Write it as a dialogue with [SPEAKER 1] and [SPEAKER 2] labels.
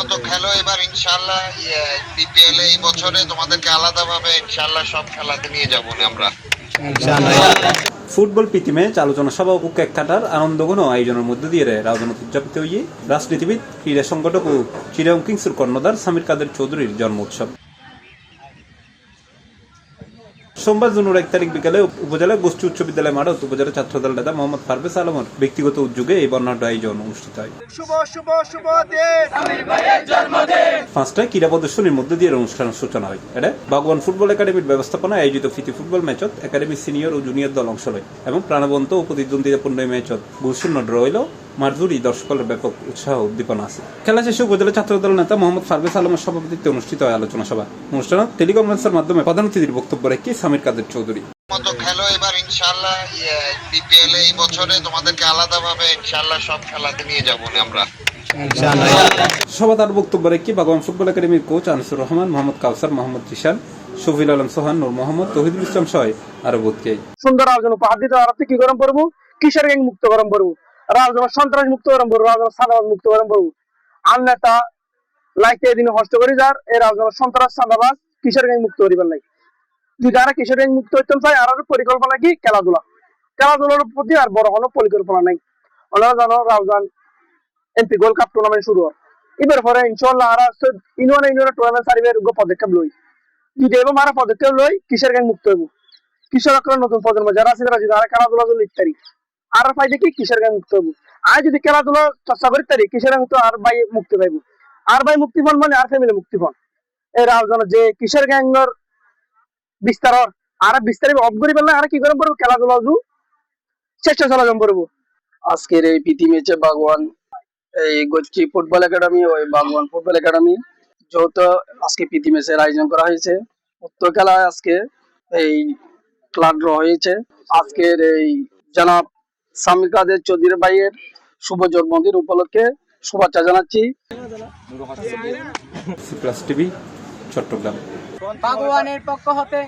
[SPEAKER 1] মতো খেলো এবার ইনশাআল্লাহ। বিপিএল এই বছরে তোমাদেরকে আলাদাভাবে ইনশাআল্লাহ সব খেলাতে নিয়ে যাবো আমরা।
[SPEAKER 2] ফুটবল প্রীতি ম্যাচ আলোচনা সভা ও কেক কাটার আনন্দঘন আয়োজনের মধ্য দিয়ে রাজনীতি উদযাপিত হয়ে রাজনীতিবিদ, ক্রীড়া সংগঠক ও চিরাং কিংসুর কর্ণধার সামির কাদের চৌধুরীর জন্ম উৎসব। সোমবার জুন 1 তারিখ বিকালে উপজেলা গোষ্ঠী উচ্চ বিদ্যালয় মাঠে উপজেলা ছাত্রদল নেতা মোহাম্মদ পারভেজ আলমের ব্যক্তিগত উদ্যোগে এই বর্ণাঢ্য আয়োজন অনুষ্ঠিত হয়। 5টায় ক্রীড়া প্রদর্শনীর মধ্য দিয়ে অনুষ্ঠানের সূচনা হয়। এটা ভগবান ফুটবল একাডেমির ব্যবস্থাপনায় আয়োজিত ফিতি ফুটবল ম্যাচত একাডেমির সিনিয়র ও জুনিয়র দল অংশ নেয় এবং প্রাণবন্ত ও প্রতিদ্বন্দ্বিতাপূর্ণ ম্যাচত গোলশূন্য ড্র হইল। মাঠ জুড়ে দর্শকের ব্যাপক উৎসাহ উদ্দীপনা আছে। খেলা শেষে উপজেলা ছাত্রদল নেতা মোহাম্মদ পারভেজ আলমের সভাপতিত্বে অনুষ্ঠিত হয় আলোচনা সভা। অনুষ্ঠানে টেলিকনফারেন্সের মাধ্যমে প্রধান অতিথির বক্তব্য রেখে সামির কাদের চৌধুরী
[SPEAKER 1] মতো খেলো এবার ইনশাআল্লাহ। বিপিএল এই বছরে তোমাদেরকে আলাদাভাবে ইনশাআল্লাহ সব খেলাতে নিয়ে যাবো আমরা।
[SPEAKER 2] সভা তার বক্তব্য রেখে ভগবান ফুটবল একাডেমির কোচ আনিসুর রহমান, মোহাম্মদ কাউসার, মোহাম্মদ জিশান, শফিল আলম সোহান, নূর মোহাম্মদ, তহিদুল ইসলাম সহ আরো বোধকে
[SPEAKER 3] সুন্দর আয়োজন উপহার দিতে আরতে কি গরম পড়বো, কিশোর গ্যাং মুক্ত গরম পড়বো, রাজনীতি সন্ত্রাস মুক্ত গরম পড়বো, রাজনীতি সাদাবাদ মুক্ত গরম পড়বো। আর নেতা লাইতে এদিন হস্ত করি যার এই রাজনীতি সন্ত্রাস সাদাবাদ কিশোর গ্যাং মুক্ত করিবার লাগে। যদি আর কিশোর গ্যাং মুক্ত হইতে চাই আর পরিকল্পনা কি খেলাধুলার প্রতি আর বড় কোনো পরিকল্পনা নাই। ওনারা জানো Raozan MP gold cup tournament শুরু হয় এবার পরে ইনশাল্লাহ আর ইউনিয়ন টুর্নামেন্ট সারিবার পদক্ষেপ লই। যদি এবং আর পদক্ষেপ লই কিশোর গ্যাং মুক্ত হইব। কিশোর নতুন প্রজন্ম যারা আছে তারা যদি আর খেলাধুলা ইত্যাদি আর ফাইদে কি কিশোর গ্যাং মুক্ত হবো। আর যদি খেলাধুলা চর্চা করি তারি কিশোর গ্যাং তো আর ভাই মুক্তি পাইব। আর ভাই মুক্তি পান মানে আর ফ্যামিলি মুক্তি পান। এই রাউজান যে কিশোর গ্যাংর বিস্তার আর বিস্তারিত অফ করি পেলে আর কি করে পড়বো খেলাধুলা চেষ্টা চলাচল করবো।
[SPEAKER 4] আজকের এই প্রীতি ম্যাচে ভগবান এই গোষ্ঠী ফুটবল একাডেমি ওই ভগবান ফুটবল একাডেমি যৌথ আজকে প্রীতি ম্যাচের আয়োজন করা হয়েছে। উত্তর খেলায় আজকে এই ক্লাব ড্র হয়েছে। আজকের এই জনাব সামির কাদের চৌধুরী ভাইয়ের শুভ জন্মদিন উপলক্ষে শুভেচ্ছা জানাচ্ছি।
[SPEAKER 2] টিভি চট্টগ্রাম।
[SPEAKER 5] ভগবানের পক্ষ হতে